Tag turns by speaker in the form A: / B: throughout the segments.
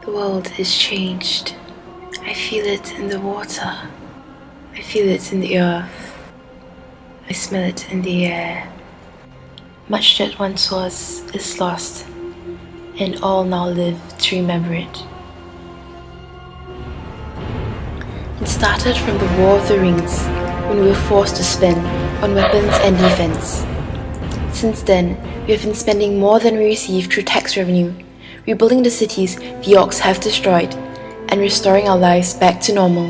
A: The world is changed. I feel it in the water. I feel it in the earth. I smell it in the air. Much that once was is lost, and all now live to remember it. It started from the War of the Rings, when we were forced to spend on weapons and defense. Since then, we have been spending more than we receive through tax revenue, rebuilding the cities the orcs have destroyed, and restoring our lives back to normal.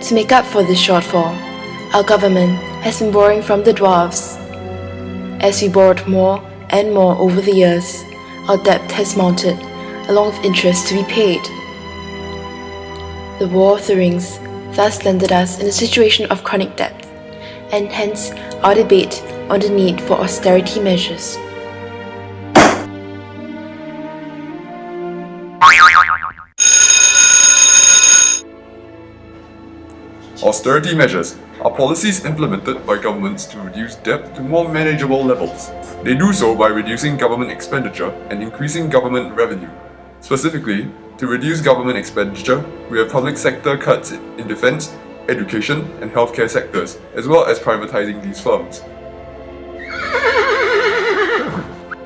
A: To make up for this shortfall, our government has been borrowing from the dwarves. As we borrowed more and more over the years, our debt has mounted, along with interest to be paid. The War of the Rings thus landed us in a situation of chronic debt, and hence our debate on the need for austerity measures.
B: Austerity measures are policies implemented by governments to reduce debt to more manageable levels. They do so by reducing government expenditure and increasing government revenue. Specifically, to reduce government expenditure, we have public sector cuts in defense, education, and healthcare sectors, as well as privatizing these firms.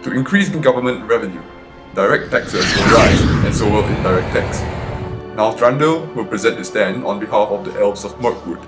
B: To increase government revenue, direct taxes will rise, and so will indirect tax. Now Thranduil will present his stand on behalf of the elves of Mirkwood.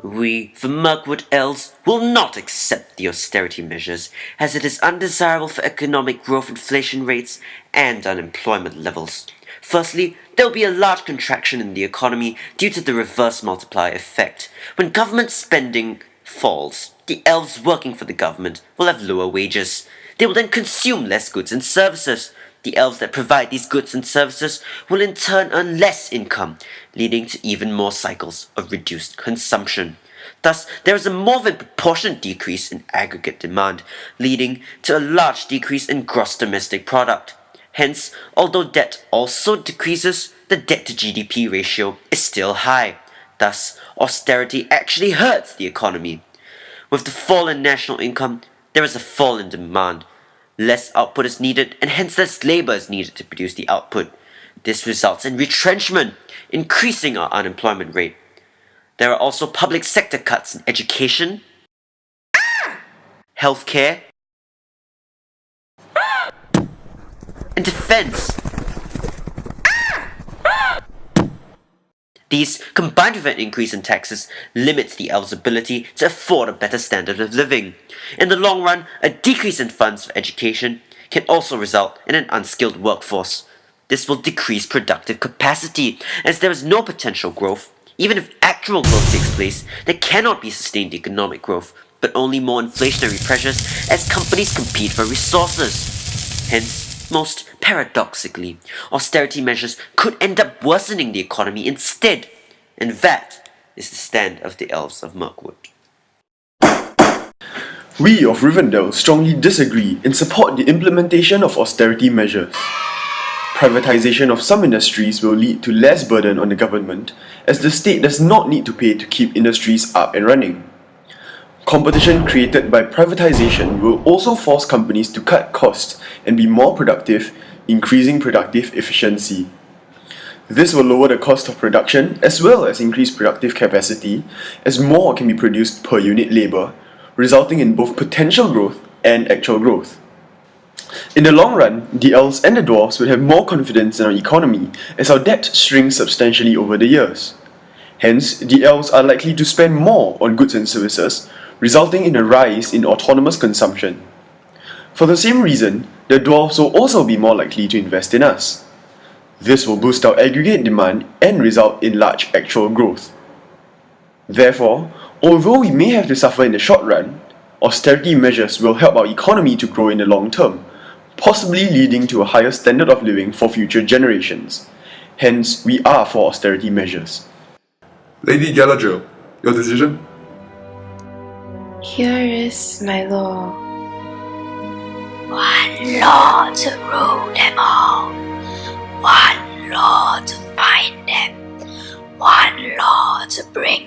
C: We, the Mirkwood elves, will not accept the austerity measures, as it is undesirable for economic growth, inflation rates, and unemployment levels. Firstly, there will be a large contraction in the economy due to the reverse multiplier effect. When government spending falls, the elves working for the government will have lower wages. They will then consume less goods and services. The elves that provide these goods and services will in turn earn less income, leading to even more cycles of reduced consumption. Thus, there is a more than proportionate decrease in aggregate demand, leading to a large decrease in gross domestic product. Hence, although debt also decreases, the debt to GDP ratio is still high. Thus, austerity actually hurts the economy. With the fall in national income, there is a fall in demand. Less output is needed, and hence less labor is needed to produce the output. This results in retrenchment, increasing our unemployment rate. There are also public sector cuts in education, healthcare, and defense. These, combined with an increase in taxes, limits the elves' ability to afford a better standard of living. In the long run, a decrease in funds for education can also result in an unskilled workforce. This will decrease productive capacity, as there is no potential growth. Even if actual growth takes place, there cannot be sustained economic growth, but only more inflationary pressures as companies compete for resources. Hence, most paradoxically, austerity measures could end up worsening the economy instead, and that is the stand of the elves of Mirkwood.
D: We of Rivendell strongly disagree and support the implementation of austerity measures. Privatization of some industries will lead to less burden on the government, as the state does not need to pay to keep industries up and running. Competition created by privatization will also force companies to cut costs and be more productive, increasing productive efficiency. This will lower the cost of production as well as increase productive capacity, as more can be produced per unit labor, resulting in both potential growth and actual growth. In the long run, the elves and the dwarves will have more confidence in our economy as our debt shrinks substantially over the years. Hence, the elves are likely to spend more on goods and services, resulting in a rise in autonomous consumption. For the same reason, the dwarves will also be more likely to invest in us. This will boost our aggregate demand and result in large actual growth. Therefore, although we may have to suffer in the short run, austerity measures will help our economy to grow in the long term, possibly leading to a higher standard of living for future generations. Hence, we are for austerity measures.
B: Lady Galadriel, your decision?
A: Here is my law.
E: One law to rule them all. One law to find them. One law to bring